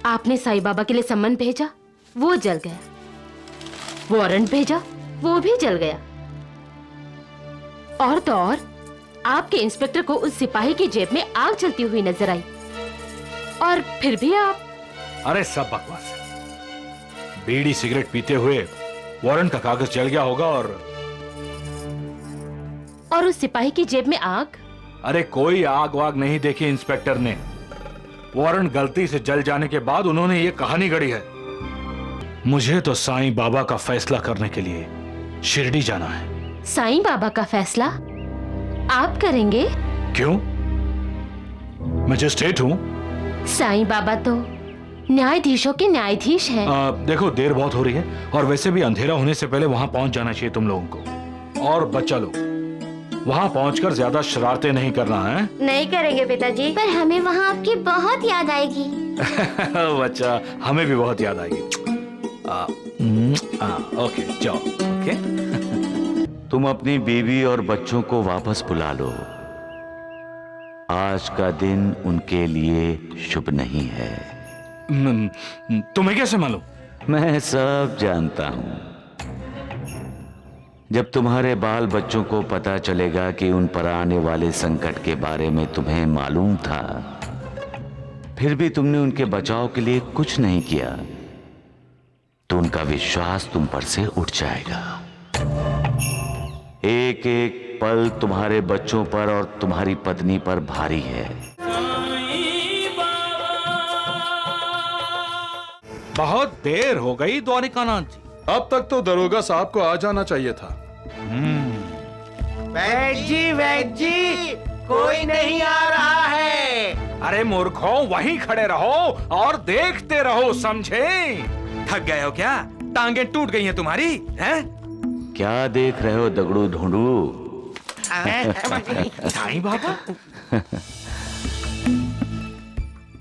आपने साईं बाबा के लिए सम्मन भेजा, वो जल गया। वारंट भेजा, वो भी जल गया। और तो और आपके इंस्पेक्टर को उस सिपाही की जेब में आग जलती हुई नजर आई, और फिर भी आप। अरे सब बकवास है। बीड़ी सिगरेट पीते हुए वारंट का कागज जल गया होगा और उस सिपाही की जेब में आग। अरे कोई आग वाग नहीं देखी इंस्पेक्टर ने। वारंट गलती से जल जाने के बाद उन्होंने ये कहानी गढ़ी है। मुझे तो साईं बाबा का फैसला करने के लिए शिरडी जाना है। साईं बाबा का फैसला आप करेंगे? क्यों? मजिस्ट्रेट हूं। साईं बाबा तो न्यायाधीशों के न्यायाधीश हैं। देखो देर बहुत हो रही है, और वैसे भी अंधेरा होने से पहले वहां पहुंच जाना चाहिए तुम लोगों को। और बच्चा लोग, वहां पहुंचकर ज्यादा शरारतें नहीं करना है। नहीं करेंगे पिताजी। पर हमें वहाँ आपकी बहुत याद आएगी। बच्चा, हमें भी बहुत याद आएगी। ओके जाओ। ओके। तुम अपनी बीवी और बच्चों को वापस बुला लो। आज का दिन उनके लिए शुभ नहीं है। तुम्हें कैसे मालूम? मैं सब जानता हूं। जब तुम्हारे बाल बच्चों को पता चलेगा कि उन पर आने वाले संकट के बारे में तुम्हें मालूम था, फिर भी तुमने उनके बचाव के लिए कुछ नहीं किया, तो उनका विश्वास तुम पर से उठ जाएगा। एक एक पल तुम्हारे बच्चों पर और तुम्हारी पत्नी पर भारी है। बहुत देर हो गई द्वारिकानाथ जी। अब तक तो दरोगा साहब को आ जाना चाहिए था। वैद जी, कोई नहीं आ रहा है। अरे मूर्खों, वहीं खड़े रहो और देखते रहो, समझे? थक गए हो क्या? टांगे टूट गई हैं तुम्हारी? हैं? क्या देख रहे हो दगड़ू ढूंढू? साईं बाबा।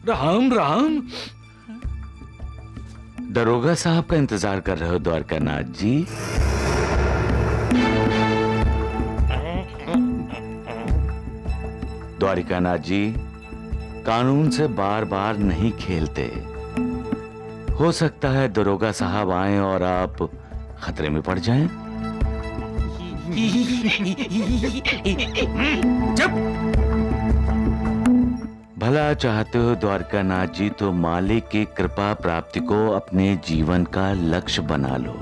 राम राम। दरोगा साहब का इंतजार कर रहे हो द्वारकानाथ जी? द्वारिकानाथ जी, कानून से बार बार नहीं खेलते। हो सकता है दरोगा साहब आए और आप खतरे में पड़ जाएं। चुप। भला चाहते हो द्वारकानाथ जी, तो मालिक की कृपा प्राप्ति को अपने जीवन का लक्ष्य बना लो।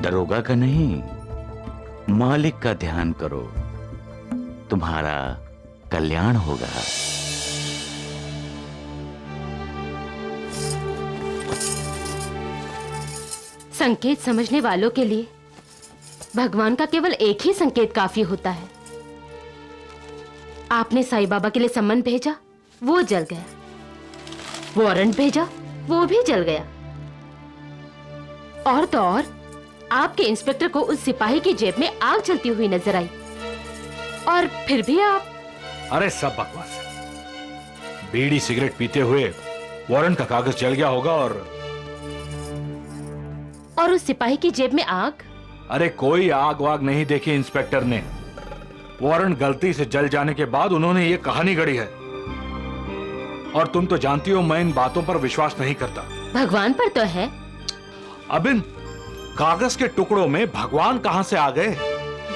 दरोगा का नहीं, मालिक का ध्यान करो, तुम्हारा कल्याण होगा। संकेत समझने वालों के लिए भगवान का केवल एक ही संकेत काफी होता है। आपने साईं बाबा के लिए सम्मन भेजा, वो जल गया। वारंट भेजा, वो भी जल गया। और तो और आपके इंस्पेक्टर को उस सिपाही की जेब में आग जलती हुई नजर आई, और फिर भी आप। अरे सब बकवास है। बीड़ी सिगरेट पीते हुए वारंट का कागज जल गया होगा और उस सिपाही की जेब में आग। अरे कोई आग वाग नहीं देखी इंस्पेक्टर ने। वारंट गलती से जल जाने के बाद उन्होंने ये कहानी गढ़ी है। और तुम तो जानती हो मैं इन बातों पर विश्वास नहीं करता। भगवान पर तो है। अब इन कागज के टुकड़ों में भगवान कहां से आ गए?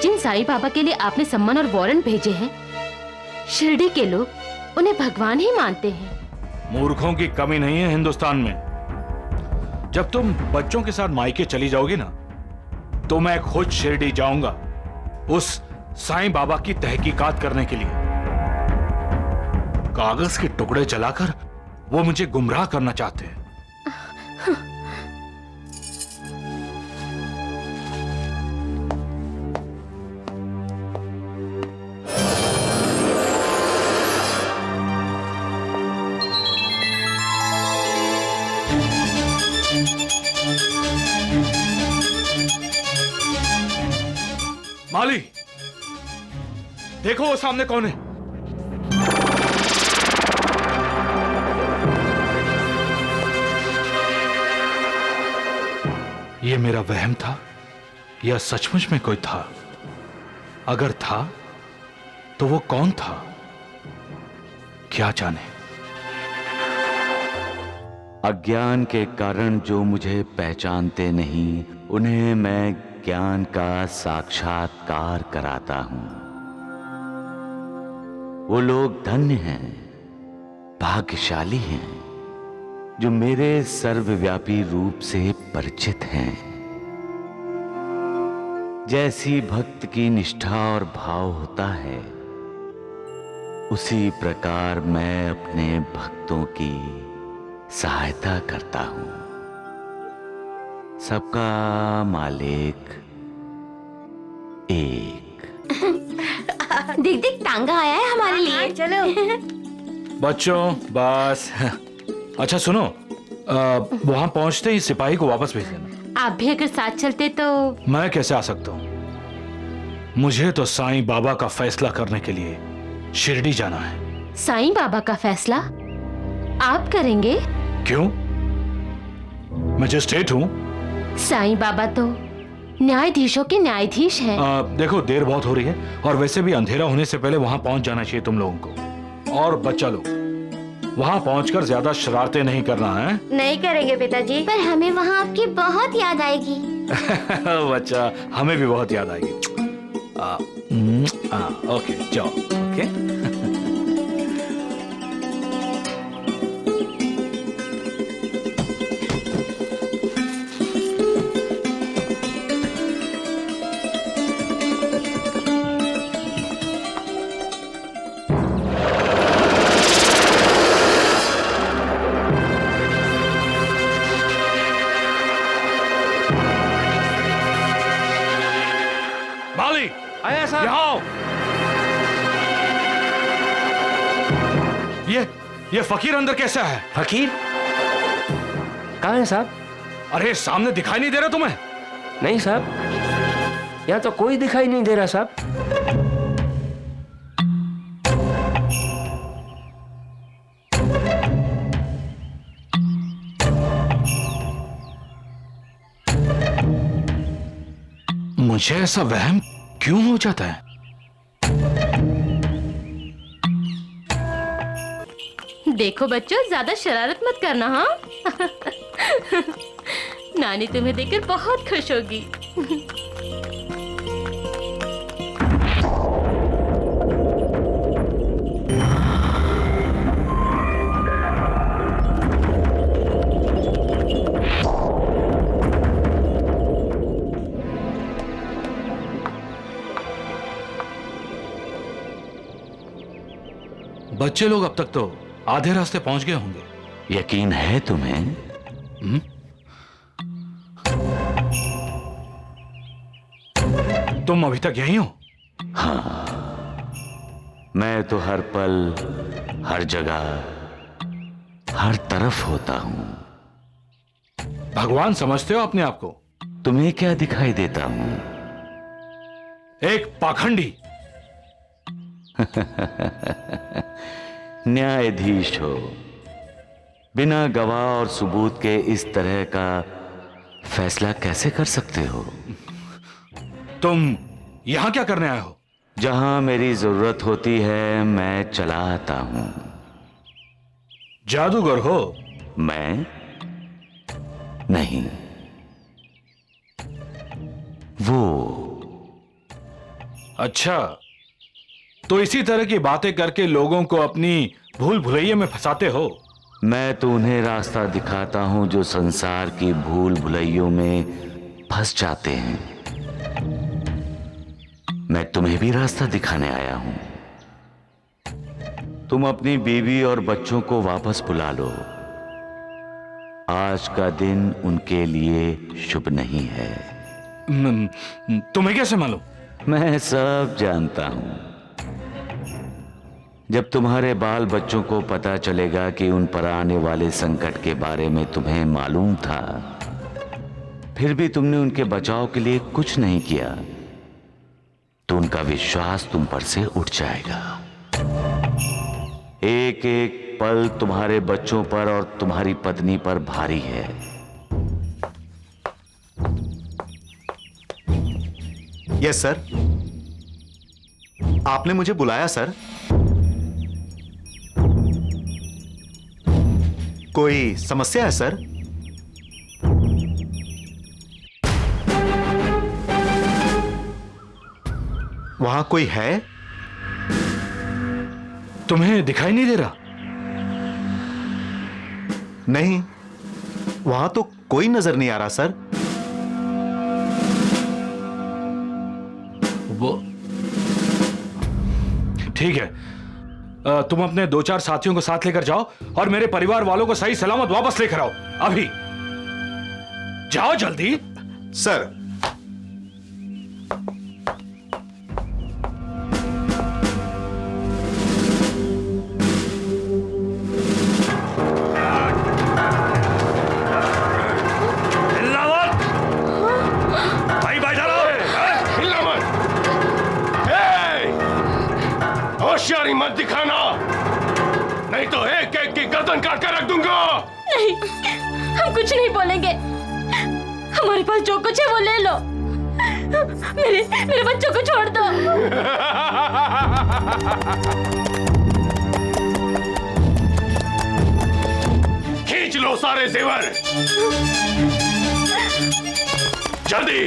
जिन साईं बाबा के लिए आपने सम्मन और वारंट भेजे हैं, शिरडी के लोग उन्हें भगवान ही मानते हैं। मूर्खों की कमी नहीं है हिंदुस्तान में। जब तुम बच्चों के साथ मायके चली जाओगी ना, तो मैं खुद शिरडी जाऊंगा उस साईं बाबा की तहकीकात करने के लिए। कागज के टुकड़े जलाकर वो मुझे गुमराह करना चाहते हैं। माली, देखो वो सामने कौन है? ये मेरा वहम था या सचमुच में कोई था? अगर था तो वो कौन था, क्या जाने। अज्ञान के कारण जो मुझे पहचानते नहीं, उन्हें मैं ज्ञान का साक्षात्कार कराता हूं। वो लोग धन्य हैं, भाग्यशाली हैं, जो मेरे सर्वव्यापी रूप से परिचित हैं। जैसी भक्त की निष्ठा और भाव होता है, उसी प्रकार मैं अपने भक्तों की सहायता करता हूं। सबका मालिक एक। दिख दिख टांगा आया है हमारे लिए। चलो। बच्चों बस। अच्छा सुनो, वहां पहुंचते ही सिपाही को वापस भेज देना। आप भी अगर साथ चलते तो। मैं कैसे आ सकता हूं? मुझे तो साईं बाबा का फैसला करने के लिए शिरडी जाना है। साईं बाबा का फैसला आप करेंगे? क्यों? मजिस्ट्रेट हूं। साईं बाबा तो न्यायाधीशों के न्यायाधीश हैं। देखो देर बहुत हो रही है, और वैसे भी अंधेरा होने से पहले वहां पहुंच जाना चाहिए तुम लोगों को। और बच्चा लोग, वहां पहुंचकर ज्यादा शरारतें नहीं करना है। नहीं करेंगे पिताजी। पर हमें वहाँ आपकी बहुत याद आएगी। बच्चा, हमें भी बहुत याद आएगी। ओके जाओ। ओके। माली, आया साहब। यहाँ आओ। ये फकीर अंदर कैसा है? फकीर कहाँ है साहब? अरे सामने दिखाई नहीं दे रहा तुम्हें? नहीं साहब, यहाँ तो कोई दिखाई नहीं दे रहा साहब। मुझे ऐसा वहम क्यों हो जाता है? देखो बच्चों, ज्यादा शरारत मत करना। हाँ। नानी तुम्हें देखकर बहुत खुश होगी। बच्चे लोग अब तक तो आधे रास्ते पहुंच गए होंगे। यकीन है तुम्हें? तुम अभी तक यहीं हो? मैं तो हर पल, हर जगह, हर तरफ होता हूं। भगवान समझते हो अपने आप को? तुम्हें क्या दिखाई देता हूं? एक पाखंडी। न्यायाधीश हो, बिना गवाह और सबूत के इस तरह का फैसला कैसे कर सकते हो? तुम यहां क्या करने आए हो? जहां मेरी जरूरत होती है मैं चला आता हूं। जादूगर हो? मैं नहीं, वो। अच्छा, तो इसी तरह की बातें करके लोगों को अपनी भूल भुलैया में फंसाते हो? मैं तो उन्हें रास्ता दिखाता हूं जो संसार की भूल भुलैयों में फंस जाते हैं। मैं तुम्हें भी रास्ता दिखाने आया हूं। तुम अपनी बीवी और बच्चों को वापस बुला लो। आज का दिन उनके लिए शुभ नहीं है। तुम्हें कैसे मालूम? मैं सब जानता हूं। जब तुम्हारे बाल बच्चों को पता चलेगा कि उन पर आने वाले संकट के बारे में तुम्हें मालूम था, फिर भी तुमने उनके बचाव के लिए कुछ नहीं किया, तो उनका विश्वास तुम पर से उठ जाएगा। एक एक पल तुम्हारे बच्चों पर और तुम्हारी पत्नी पर भारी है। Yes sir. आपने मुझे बुलाया सर? कोई समस्या है सर? वहां कोई है? तुम्हें दिखाई नहीं दे रहा? नहीं, वहां तो कोई नजर नहीं आ रहा सर। वो ठीक है, तुम अपने 2-4 साथियों को साथ लेकर जाओ और मेरे परिवार वालों को सही सलामत वापस लेकर आओ। अभी जाओ जल्दी। सर, होशियारी मत दिखाना, नहीं तो एक एक की गर्दन काट कर रख दूंगा। नहीं, हम कुछ नहीं बोलेंगे। हमारे पास जो कुछ है वो ले लो। मेरे बच्चों को छोड़ दो। खींच लो सारे जेवर, जल्दी।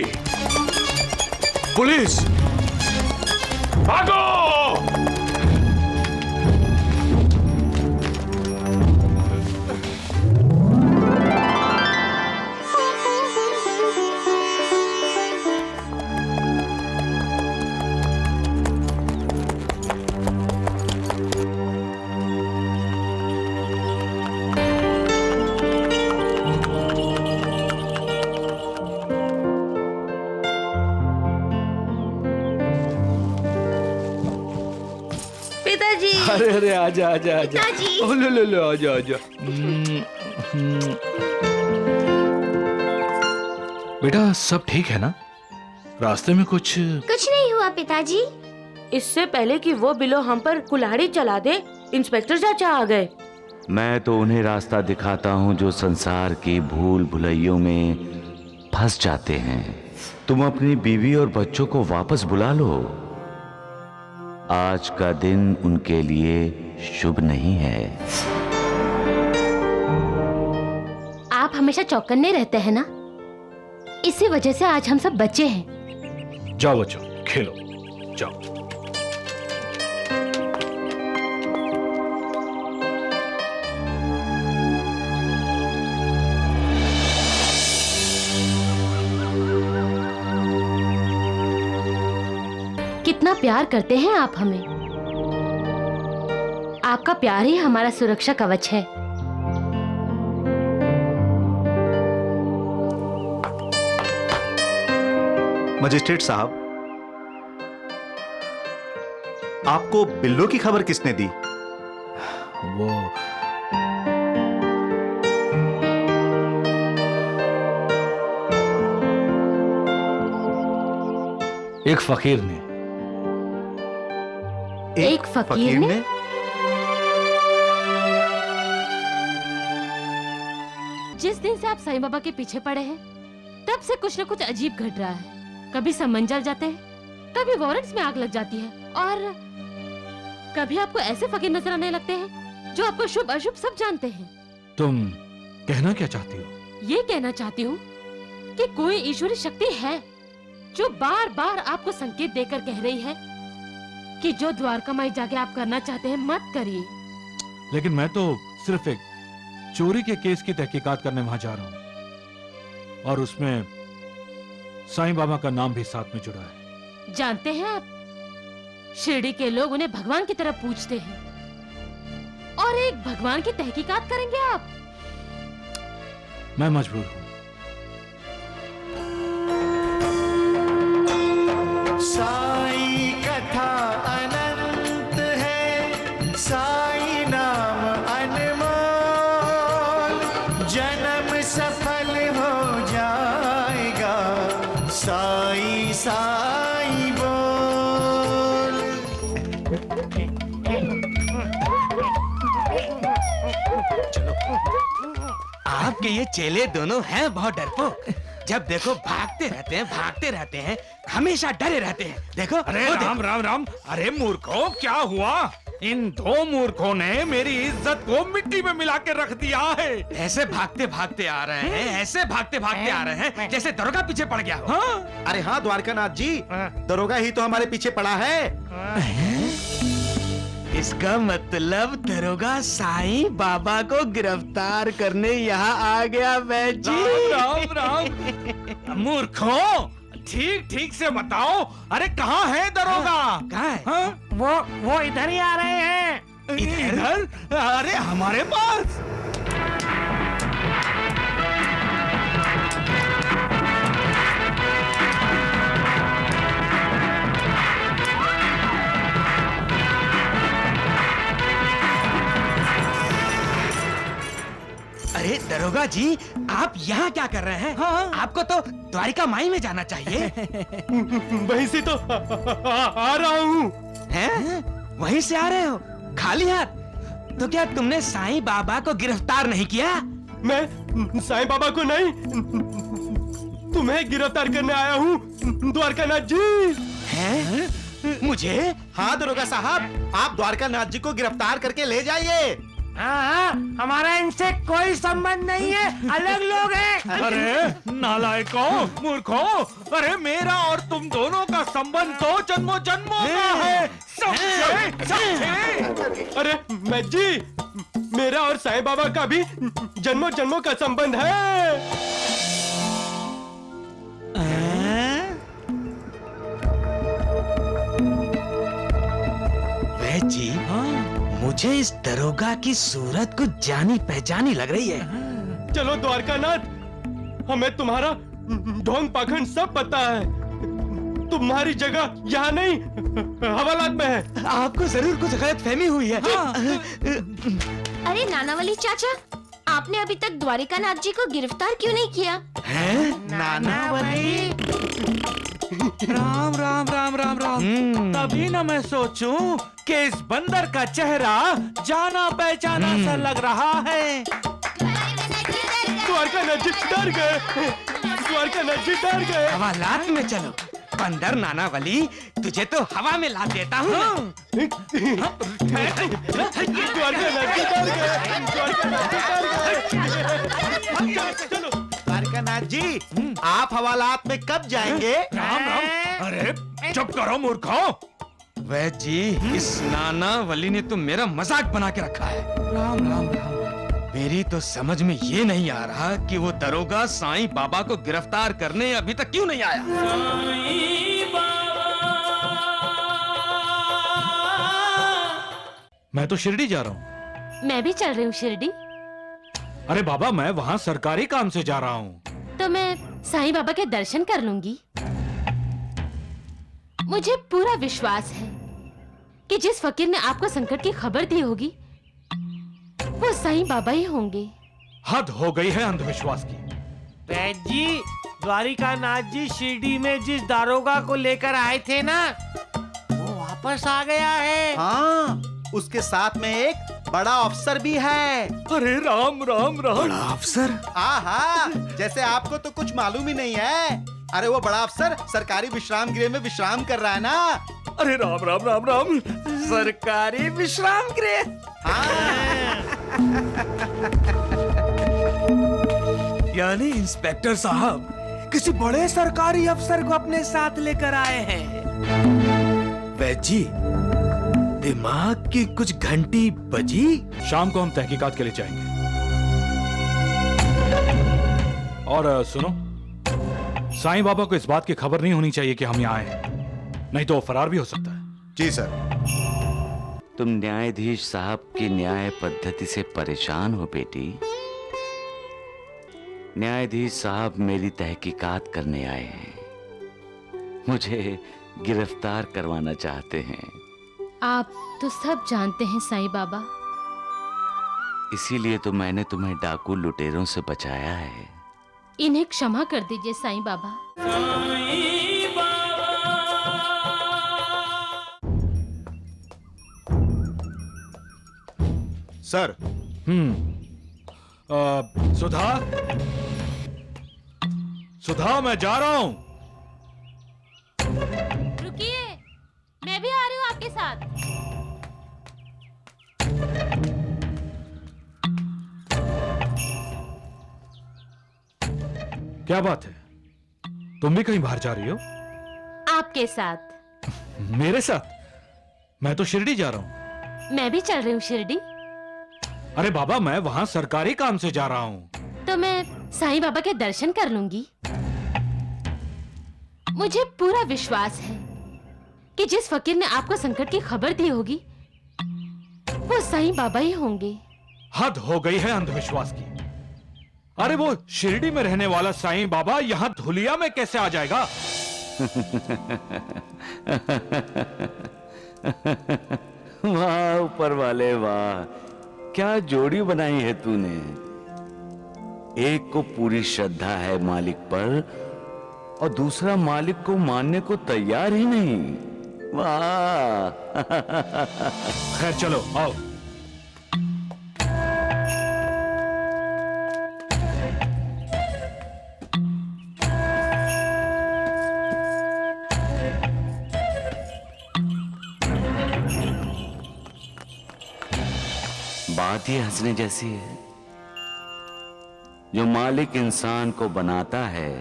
पुलिस, भागो। अरे अरे आजा आजा आजा। पिताजी। ओ लो आजा आजा। बेटा सब ठीक है ना? रास्ते में कुछ नहीं हुआ पिताजी। इससे पहले कि वो बिलो हम पर कुल्हाड़ी चला दे, इंस्पेक्टर चाचा आ गए। मैं तो उन्हें रास्ता दिखाता हूँ जो संसार की भूल भुलैयों में फंस जाते हैं। तुम अपनी बीवी और बच्चों को वापस बुला लो। आज का दिन उनके लिए शुभ नहीं है। आप हमेशा चौकन्ने रहते हैं ना, इसी वजह से आज हम सब बच्चे हैं। जाओ बच्चों, खेलो, जाओ। कितना प्यार करते हैं आप हमें। आपका प्यार ही हमारा सुरक्षा कवच है। मजिस्ट्रेट साहब, आपको बिल्लो की खबर किसने दी? वो एक फकीर ने। एक फकीर ने? जिस दिन से आप साईं बाबा के पीछे पड़े हैं, तब से कुछ न कुछ अजीब घट रहा है। कभी सम्मन जल जाते हैं, कभी वारंट्स में आग लग जाती है, और कभी आपको ऐसे फकीर नजर आने लगते हैं जो आपको शुभ अशुभ सब जानते हैं। तुम कहना क्या चाहती हो? ये कहना चाहती हूँ कि कोई ईश्वरी शक्ति है जो बार बार आपको संकेत देकर कह रही है कि जो द्वारकामाई जाके आप करना चाहते हैं मत करिए। लेकिन मैं तो सिर्फ एक चोरी के केस की तहकीकात करने वहां जा रहा हूं, और उसमें साईं बाबा का नाम भी साथ में जुड़ा है। जानते हैं आप, शिरडी के लोग उन्हें भगवान की तरह पूजते हैं, और एक भगवान की तहकीकात करेंगे आप? मैं मजबूर हूं। साई कथा अनंत है, साई नाम अनमोल, जन्म सफल हो जाएगा, साई साई बोल। आपके ये चेले दोनों हैं बहुत डरपोक। जब देखो भागते रहते हैं, हमेशा डरे रहते हैं। देखो अरे राम राम राम। अरे मूर्खों, क्या हुआ? इन दो मूर्खों ने मेरी इज्जत को मिट्टी में मिला के रख दिया है। ऐसे भागते भागते आ रहे हैं, ऐसे भागते भागते आ रहे हैं जैसे दरोगा पीछे पड़ गया हो। अरे हाँ द्वारकानाथ जी, दरोगा ही तो हमारे पीछे पड़ा है। इसका मतलब दरोगा साईं बाबा को गिरफ्तार करने यहाँ आ गया वैद जी। राम राम। मूर्खों, ठीक ठीक से बताओ, अरे कहाँ है दरोगा? कहाँ है? हाँ? वो इधर ही आ रहे हैं। इधर? अरे हमारे पास। अरे दरोगा जी, आप यहाँ क्या कर रहे हैं? आपको तो द्वारिका माई में जाना चाहिए। वहीं से तो आ रहा हूँ। हैं? वहीं से आ रहे हो खाली हाथ? तो क्या तुमने साईं बाबा को गिरफ्तार नहीं किया? मैं साईं बाबा को नहीं, तुम्हें गिरफ्तार करने आया हूँ द्वारकानाथ जी। हैं? मुझे? हाँ दरोगा साहब, आप द्वारकानाथ जी को गिरफ्तार करके ले जाइए। हाँ, हमारा इनसे कोई संबंध नहीं है, अलग लोग हैं। अरे नालायकों, मूर्खों, अरे मेरा और तुम दोनों का संबंध तो जन्मों जन्मों का है। समझे? अरे मैं जी, मेरा और साईं बाबा का भी जन्मों जन्मों का संबंध है। वैद जी, मुझे इस दरोगा की सूरत कुछ जानी पहचानी लग रही है। चलो द्वारकानाथ, हमें तुम्हारा ढोंग पाखंड सब पता है। तुम्हारी जगह यहाँ नहीं, हवालात में है। आपको जरूर कुछ गलतफहमी हुई है। अरे नानावली चाचा, आपने अभी तक द्वारिकानाथ जी को गिरफ्तार क्यों नहीं किया? नानावली। राम राम राम राम राम। तभी ना मैं सोचूं कि इस बंदर का चेहरा जाना पहचाना सा लग रहा है। द्वारकानाथ जी डर गए, द्वारकानाथ जी डर गए। हवालात में चलो। बंदर नानावली, तुझे तो हवा में ला देता हूँ। द्वारकानाथ जी डर गए, द्वारकानाथ जी डर गए। चलो द्वारकानाथ जी, आप हवालात में कब जाएंगे? राम राम। अरे चुप करो मूर्खों। वैद जी, इस नानावली ने तो मेरा मजाक बना के रखा है। राम राम राम। मेरी तो समझ में ये नहीं आ रहा कि वो दरोगा साईं बाबा को गिरफ्तार करने अभी तक क्यों नहीं आया। मैं तो शिरडी जा रहा हूँ। मैं भी चल रही हूँ शिरडी। अरे बाबा, मैं वहाँ सरकारी काम से जा रहा हूँ। तो मैं साईं बाबा के दर्शन कर लूंगी। मुझे पूरा विश्वास है कि जिस फकीर ने आपको संकट की खबर दी होगी वो साईं बाबा ही होंगे। हद हो गई है अंधविश्वास की। वैद जी, द्वारिकानाथ जी शिरडी में जिस दारोगा को लेकर आए थे ना, वो वापस आ गया है। हाँ, उसके साथ में एक बड़ा अफसर भी है। अरे राम राम राम। बड़ा अफसर? आहा, जैसे आपको तो कुछ मालूम ही नहीं है। अरे वो बड़ा अफसर सरकारी विश्राम गृह में विश्राम कर रहा है ना। अरे राम राम राम राम। सरकारी विश्राम गृह? यानी इंस्पेक्टर साहब किसी बड़े सरकारी अफसर को अपने साथ लेकर आए हैं। वैद जी, दिमाग की कुछ घंटी बजी? शाम को हम तहकीकात के लिए जाएंगे। और सुनो, साईं बाबा को इस बात की खबर नहीं होनी चाहिए कि हम यहाँ आए हैं, नहीं तो वो फरार भी हो सकता है। जी सर। तुम न्यायाधीश साहब की न्याय पद्धति से परेशान हो बेटी? न्यायाधीश साहब मेरी तहकीकात करने आए हैं, मुझे गिरफ्तार करवाना चाहते हैं। आप तो सब जानते हैं साईं बाबा। इसीलिए तो मैंने तुम्हें डाकू लुटेरों से बचाया है। इन्हें क्षमा कर दीजिए साईं बाबा। सर। सुधा, सुधा, मैं जा रहा हूं। रुकिए, मैं भी आ रही हूँ आपके साथ। क्या बात है, तुम भी कहीं बाहर जा रही हो? आपके साथ। मेरे साथ? मैं तो शिरडी जा रहा हूं। मैं भी चल रही हूँ शिरडी। अरे बाबा, मैं वहां सरकारी काम से जा रहा हूं। तो मैं साईं बाबा के दर्शन कर लूंगी। मुझे पूरा विश्वास है कि जिस फकीर ने आपको संकट की खबर दी होगी वो साईं बाबा ही होंगे। हद हो गई है अंधविश्वास की। अरे वो शिरडी में रहने वाला साईं बाबा यहां धुलिया में कैसे आ जाएगा? वाह ऊपर वाले वाह, क्या जोड़ी बनाई है तूने। एक को पूरी श्रद्धा है मालिक पर और दूसरा मालिक को मानने को तैयार ही नहीं। वाह। खैर चलो आओ। बात ही हंसने जैसी है। जो मालिक इंसान को बनाता है,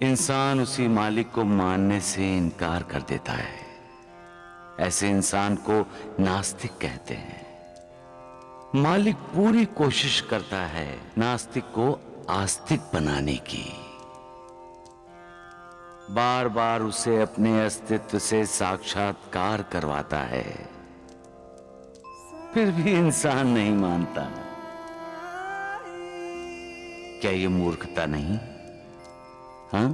इंसान उसी मालिक को मानने से इनकार कर देता है। ऐसे इंसान को नास्तिक कहते हैं। मालिक पूरी कोशिश करता है नास्तिक को आस्तिक बनाने की। बार बार उसे अपने अस्तित्व से साक्षात्कार करवाता है, फिर भी इंसान नहीं मानता। क्या ये मूर्खता नहीं? हाँ?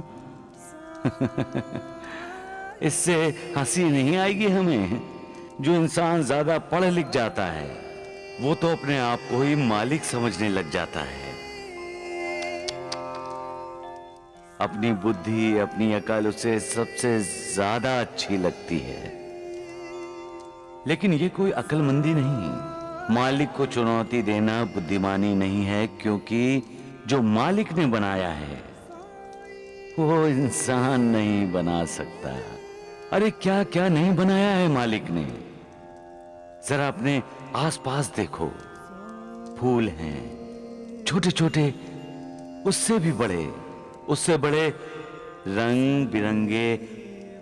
इससे हंसी नहीं आएगी हमें? जो इंसान ज्यादा पढ़ लिख जाता है वो तो अपने आप को ही मालिक समझने लग जाता है। अपनी बुद्धि, अपनी अकल उसे सबसे ज्यादा अच्छी लगती है। लेकिन ये कोई अकलमंदी नहीं। मालिक को चुनौती देना बुद्धिमानी नहीं है, क्योंकि जो मालिक ने बनाया है वो इंसान नहीं बना सकता। अरे क्या क्या नहीं बनाया है मालिक ने। जरा अपने आसपास देखो, फूल हैं छोटे छोटे, उससे भी बड़े, उससे बड़े रंग बिरंगे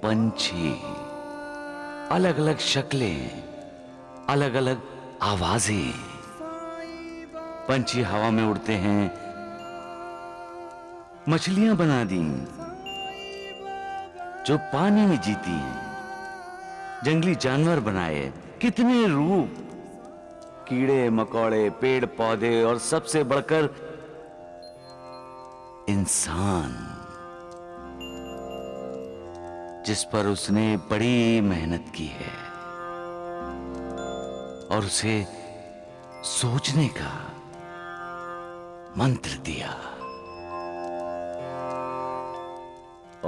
पंछी, अलग अलग शक्लें, अलग अलग आवाजें। पंछी हवा में उड़ते हैं, मछलियां बना दी जो पानी में जीती हैं, जंगली जानवर बनाए, कितने रूप, कीड़े मकोड़े, पेड़ पौधे और सबसे बढ़कर इंसान, जिस पर उसने बड़ी मेहनत की है और उसे सोचने का मंत्र दिया।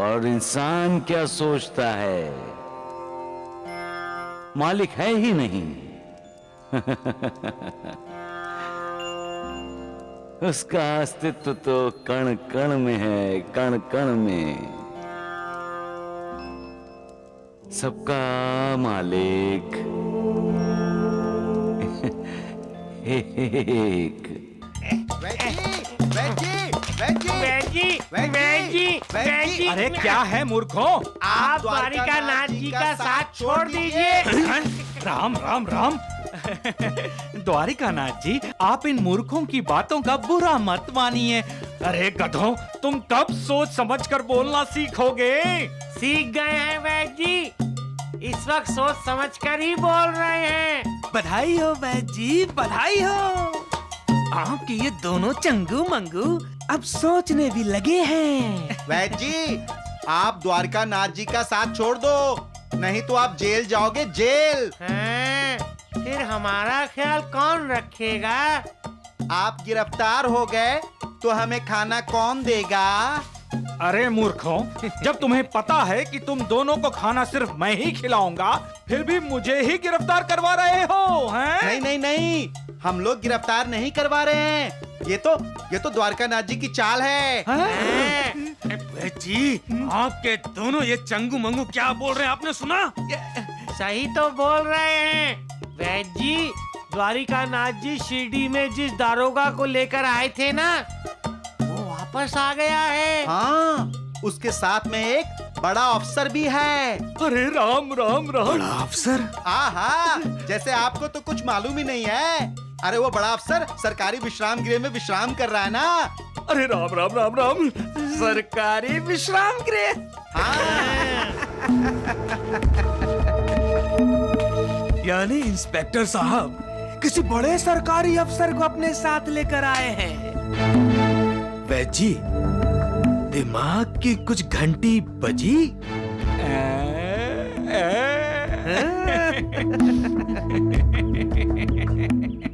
और इंसान क्या सोचता है? मालिक है ही नहीं। उसका अस्तित्व तो कण कण में है, कण कण में। सबका मालिक एक। अरे क्या है मूर्खों? आप द्वारिका नाथ जी का साथ छोड़ दीजिए। राम राम राम। द्वारिका नाथ जी, आप इन मूर्खों की बातों का बुरा मत मानिए। अरे गधों, तुम कब सोच समझकर बोलना सीखोगे? सीख गए हैं वैद्य जी, इस वक्त सोच समझकर ही बोल रहे हैं। बधाई हो वैद्य जी, बधाई हो। आपके ये दोनों चंगू मंगू अब सोचने भी लगे हैं। वैद्य जी, आप द्वारका नाथ जी का साथ छोड़ दो, नहीं तो आप जेल जाओगे, जेल। हैं? फिर हमारा ख्याल कौन रखेगा? आप गिरफ्तार हो गए तो हमें खाना कौन देगा? अरे मूर्खों, जब तुम्हें पता है कि तुम दोनों को खाना सिर्फ मैं ही खिलाऊंगा, फिर भी मुझे ही गिरफ्तार करवा रहे हो, हैं? नहीं नहीं नहीं, हम लोग गिरफ्तार नहीं करवा रहे हैं। ये तो द्वारका नाथ जी की चाल है। जी, आपके दोनों ये चंगू मंगू क्या बोल रहे हैं, आपने सुना? सही तो बोल रहे हैं वैद्य जी। द्वारिका नाथ जी शिरडी में जिस दारोगा को लेकर आए थे ना, वो आप वापस आ गया है। हाँ, उसके साथ में एक बड़ा अफसर भी है। अरे राम राम राम। बड़ा अफसर? आहा, जैसे आपको तो कुछ मालूम ही नहीं है। अरे वो बड़ा अफसर सरकारी विश्राम गृह में विश्राम कर रहा है ना। अरे राम राम राम राम। सरकारी विश्राम गृह? हाँ। यानी इंस्पेक्टर साहब किसी बड़े सरकारी अफसर को अपने साथ लेकर आए हैं। वैद जी, दिमाग की कुछ घंटी बजी?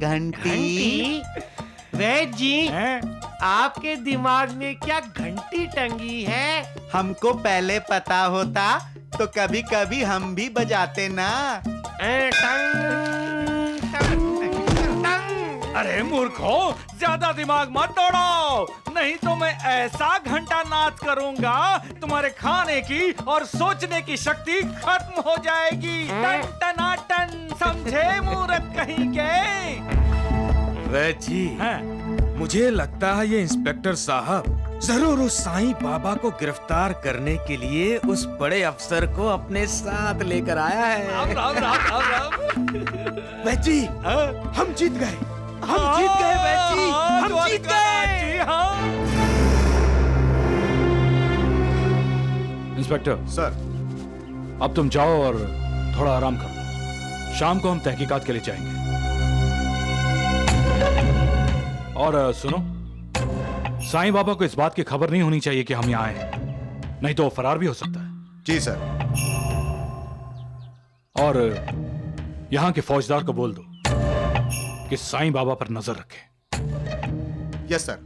घंटी? वैद जी, आपके दिमाग में क्या घंटी टंगी है? हमको पहले पता होता तो कभी कभी हम भी बजाते ना। अरे मूर्खो, ज्यादा दिमाग मत दौड़ाओ, नहीं तो मैं ऐसा घंटा नाच करूंगा तुम्हारे खाने की और सोचने की शक्ति खत्म हो जाएगी। टन टनाटन, समझे मूर्ख कहीं के? वैद जी, मुझे लगता है ये इंस्पेक्टर साहब जरूर उस साईं बाबा को गिरफ्तार करने के लिए उस बड़े अफसर को अपने साथ लेकर आया है। राम राम राम राम राम। वैद जी, हम जीत गए, हम जीत गए वैद जी, हम जीत गए। इंस्पेक्टर सर, अब तुम जाओ और थोड़ा आराम करो। शाम को हम तहकीकात के लिए जाएंगे। और सुनो, साईं बाबा को इस बात की खबर नहीं होनी चाहिए कि हम यहाँ आए हैं, नहीं तो वो फरार भी हो सकता है। जी सर। और यहाँ के फौजदार को बोल दो कि साईं बाबा पर नजर रखे। Yes sir.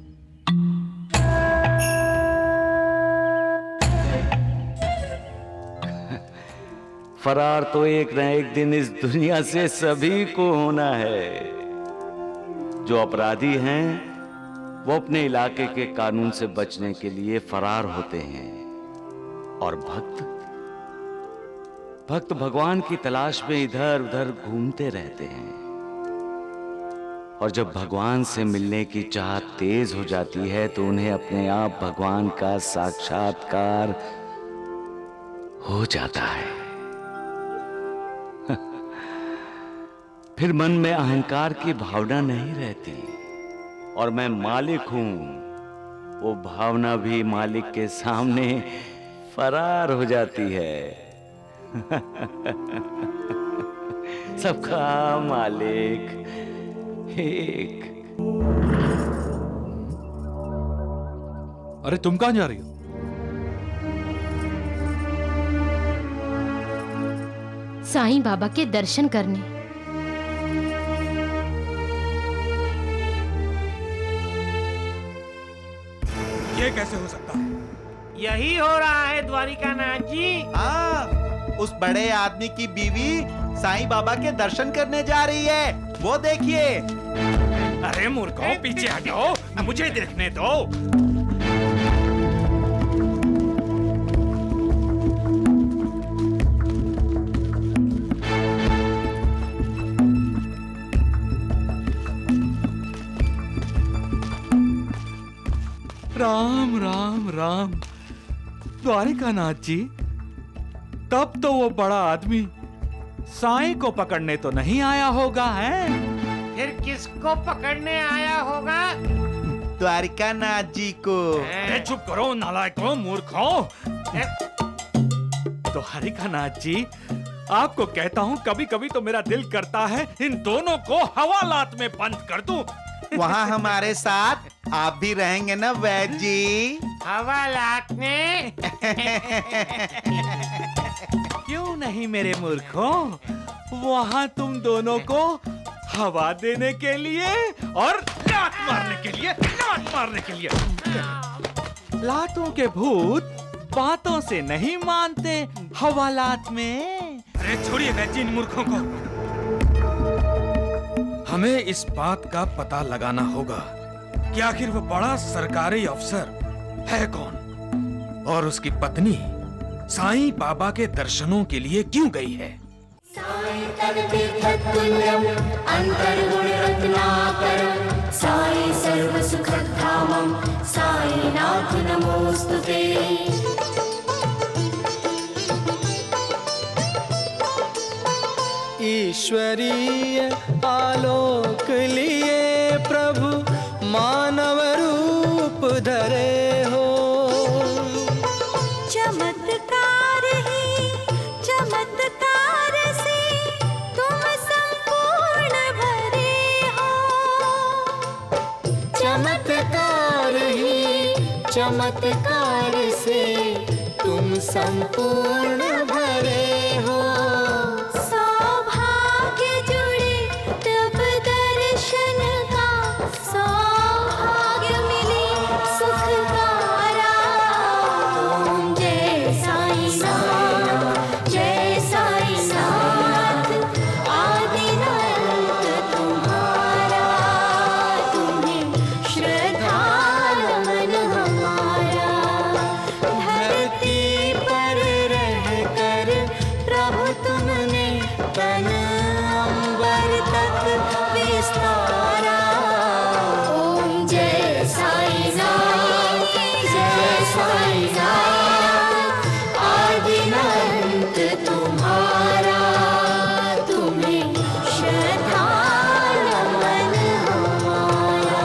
फरार तो एक न एक दिन इस दुनिया से सभी को होना है। जो अपराधी हैं वो अपने इलाके के कानून से बचने के लिए फरार होते हैं, और भक्त भगवान की तलाश में इधर उधर घूमते रहते हैं। और जब भगवान से मिलने की चाहत तेज हो जाती है तो उन्हें अपने आप भगवान का साक्षात्कार हो जाता है। फिर मन में अहंकार की भावना नहीं रहती और मैं मालिक हूं, वो भावना भी मालिक के सामने फरार हो जाती है। सबका मालिक एक। अरे तुम कहां जा रही हो? साईं बाबा के दर्शन करने। ये कैसे हो सकता है? यही हो रहा है द्वारिकानाथ जी। हाँ, उस बड़े आदमी की बीवी साईं बाबा के दर्शन करने जा रही है, वो देखिए। अरे मूर्खों, पीछे हटो, मुझे देखने दो। राम राम राम। द्वारिकानाथ जी, तब तो वो बड़ा आदमी साईं को पकड़ने तो नहीं आया होगा, हैं? फिर किसको पकड़ने आया होगा? द्वारिकानाथ जी को। अरे चुप करो नालायकों, मूर्खों। द्वारिकानाथ जी, आपको कहता हूँ कभी कभी तो मेरा दिल करता है इन दोनों को हवालात में बंद कर दूं। वहाँ हमारे साथ आप भी रहेंगे ना वैद जी? हवालात में? क्यों नहीं मेरे मूर्खों, वहाँ तुम दोनों को हवा देने के लिए और लात मारने के लिए, लात मारने के लिए। लातों के भूत बातों से नहीं मानते हवालात में। अरे छोड़िए वैद जी इन मूर्खों को। हमें इस बात का पता लगाना होगा कि आखिर वो बड़ा सरकारी अफसर है कौन और उसकी पत्नी साईं बाबा के दर्शनों के लिए क्यों गई है। साईं तन तीर्थतुल्यं अंतर्गुण रत्नाकरं साईं सर्व सुखधामं त्वां साईनाथ नमोस्तुते। ईश्वरीय आलोक लिए प्रभु मानव रूप धरे हो। चमत्कार ही चमत्कार से तुम संपूर्ण भरे हो। चमत्कार ही चमत्कार से तुम संपूर्ण भरे हो। सौभाग्य जुड़े तब दर्शन का, सौभाग्य मिले सुख का। ओम जय साईनाथ, जय साईनाथ। आदिनाथ तुम्हारा, तुम्हें श्रद्धा नमन हमारा। धरती पर रहकर प्रभु तुमने तन अंबर तक विस्तारा। ओम जय साईनाथ, जय साईनाथ। आदिनाथ तुम्हारा, तुम्हें श्रद्धा नमन हमारा।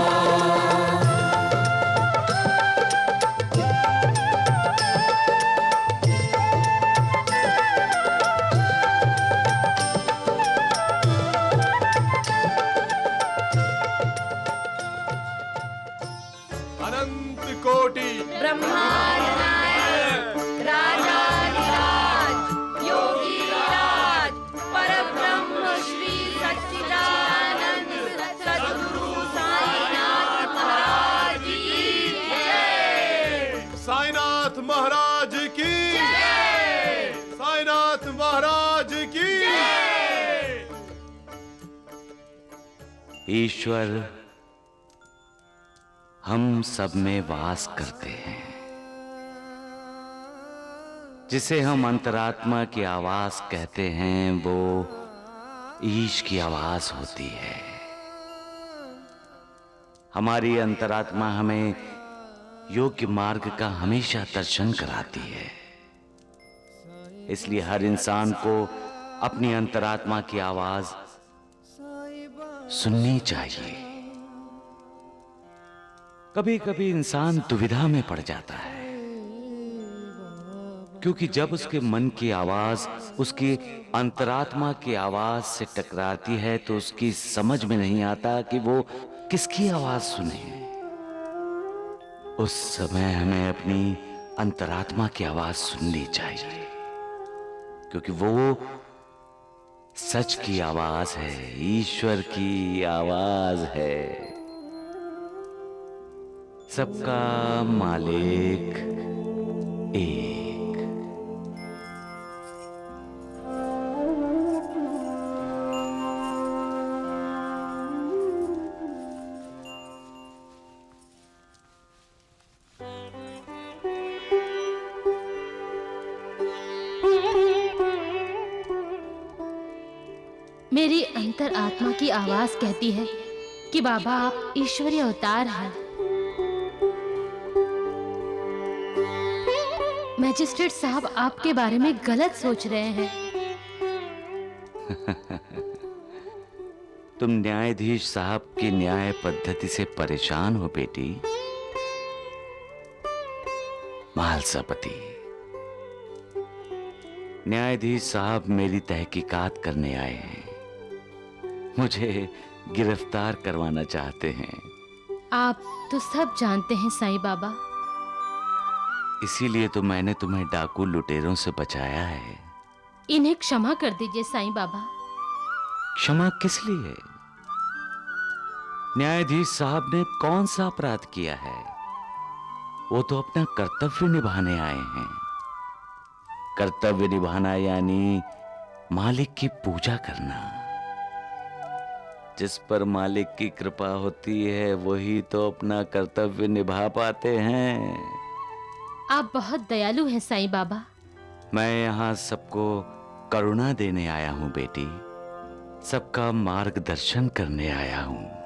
अनंत कोटि ब्रह्मांड नायक, राजाधिराज, योगीराज, परब्रह्म श्री सच्चिदानंद सद्गुरु साईनाथ महाराज की जय। साईनाथ महाराज की जय। साईनाथ महाराज की जय। ईश्वर हम सब में वास करते हैं। जिसे हम अंतरात्मा की आवाज कहते हैं, वो ईश की आवाज होती है। हमारी अंतरात्मा हमें योग्य मार्ग का हमेशा दर्शन कराती है। इसलिए हर इंसान को अपनी अंतरात्मा की आवाज सुननी चाहिए। कभी कभी इंसान दुविधा में पड़ जाता है, क्योंकि जब उसके मन की आवाज उसकी अंतरात्मा की आवाज से टकराती है तो उसकी समझ में नहीं आता कि वो किसकी आवाज सुने। उस समय हमें अपनी अंतरात्मा की आवाज सुननी चाहिए, क्योंकि वो सच की आवाज है, ईश्वर की आवाज है। सबका मालिक एक। मेरी अंतर आत्मा की आवाज कहती है कि बाबा आप ईश्वरीय अवतार हैं। मैजिस्ट्रेट साहब आपके बारे में गलत सोच रहे हैं। तुम न्यायाधीश साहब की न्याय पद्धति से परेशान हो बेटी। महालसापति, न्यायाधीश साहब मेरी तहकीकात करने आए हैं। मुझे गिरफ्तार करवाना चाहते हैं। आप तो सब जानते हैं साईं बाबा। इसीलिए तो मैंने तुम्हें डाकू लुटेरों से बचाया है। इन्हें क्षमा कर दीजिए साईं बाबा। क्षमा किस लिए? न्यायाधीश साहब ने कौन सा अपराध किया है? वो तो अपना कर्तव्य निभाने आए हैं। कर्तव्य निभाना यानी मालिक की पूजा करना। जिस पर मालिक की कृपा होती है वही तो अपना कर्तव्य निभा पाते हैं। आप बहुत दयालु हैं साईं बाबा। मैं यहाँ सबको करुणा देने आया हूँ बेटी, सबका मार्गदर्शन करने आया हूँ।